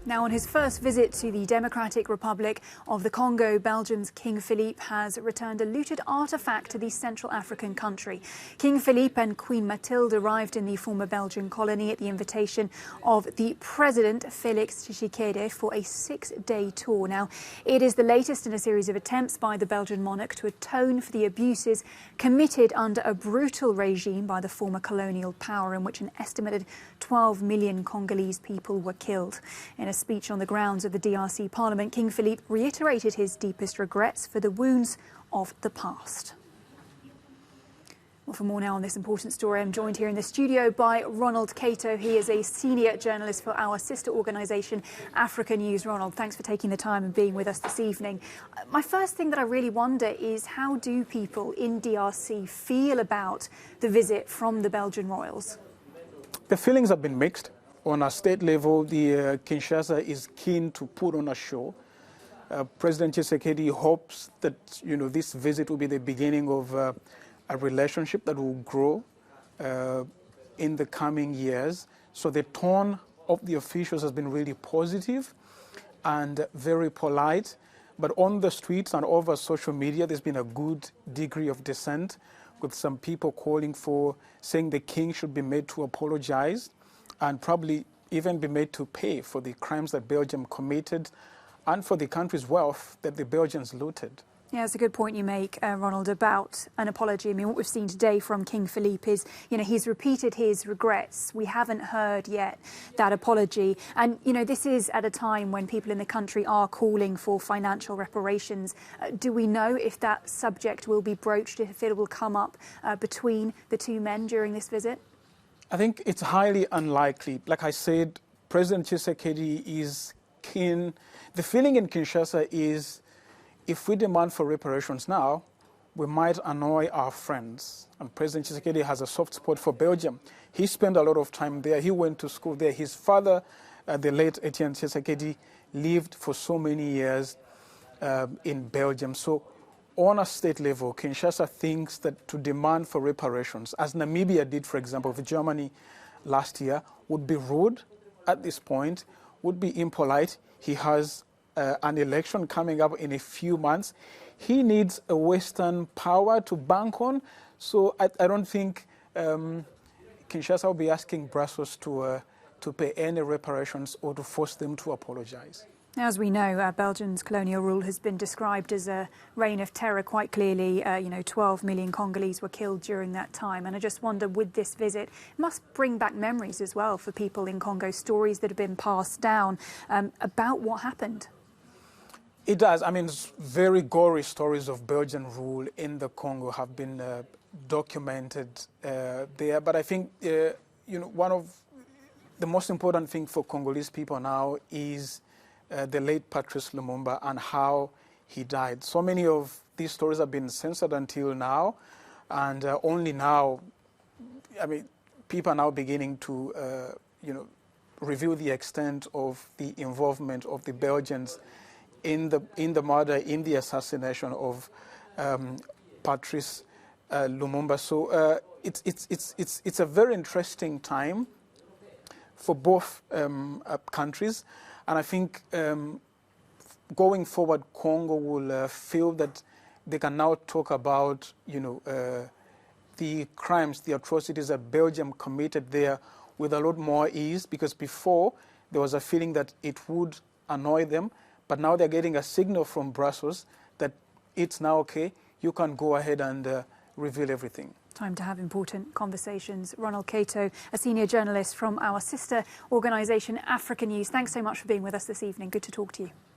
Now, on his first visit to the Democratic Republic of the Congo, Belgium's King Philippe has returned a looted artefact to the Central African country. King Philippe and Queen Mathilde arrived in the former Belgian colony at the invitation of the President, Félix Tshisekedi, for a 6-day tour. Now, it is the latest in a series of attempts by the Belgian monarch to atone for the abuses committed under a brutal regime by the former colonial power, in which an estimated 12 million Congolese people were killed. In a speech on the grounds of the DRC Parliament, King Philippe reiterated his deepest regrets for the wounds of the past. Well, for more now on this important story, I'm joined here in the studio by Ronald Cato. He is a senior journalist for our sister organisation, Africa News. Ronald, thanks for taking the time and being with us this evening. My first thing that I really wonder is, how do people in DRC feel about the visit from the Belgian royals? The feelings have been mixed. On a state level, the Kinshasa is keen to put on a show. President Tshisekedi hopes that this visit will be the beginning of a relationship that will grow in the coming years. So the tone of the officials has been really positive and very polite. But on the streets and over social media, there's been a good degree of dissent, with some people calling for, saying the king should be made to apologize and probably even be made to pay for the crimes that Belgium committed and for the country's wealth that the Belgians looted. Yeah, it's a good point you make, Ronald, about an apology. I mean, what we've seen today from King Philippe is, he's repeated his regrets. We haven't heard yet that apology. And, this is at a time when people in the country are calling for financial reparations. Do we know if that subject will be broached, if it will come up between the two men during this visit? I think it's highly unlikely. Like I said, President Tshisekedi is keen. The feeling in Kinshasa is, if we demand for reparations now, we might annoy our friends. And President Tshisekedi has a soft spot for Belgium. He spent a lot of time there. He went to school there. His father, the late Etienne Tshisekedi, lived for so many years in Belgium. So on a state level, Kinshasa thinks that to demand for reparations, as Namibia did, for example, with Germany last year, would be rude at this point, would be impolite. He has an election coming up in a few months. He needs a Western power to bank on. So I don't think Kinshasa will be asking Brussels to pay any reparations or to force them to apologize. As we know, Belgium's colonial rule has been described as a reign of terror quite clearly. 12 million Congolese were killed during that time. And I just wonder, with this visit, it must bring back memories as well for people in Congo, stories that have been passed down about what happened. It does. I mean, very gory stories of Belgian rule in the Congo have been documented there. But I think, one of the most important things for Congolese people now is the late Patrice Lumumba and how he died. So many of these stories have been censored until now, and only now, people are now beginning to, reveal the extent of the involvement of the Belgians in the murder, in the assassination of Patrice Lumumba. So it's a very interesting time for both countries. And I think going forward, Congo will feel that they can now talk about, the crimes, the atrocities that Belgium committed there with a lot more ease, because before there was a feeling that it would annoy them, but now they're getting a signal from Brussels that it's now okay, you can go ahead and reveal everything. Time to have important conversations. Ronald Cato, a senior journalist from our sister organisation, Africa News. Thanks so much for being with us this evening. Good to talk to you.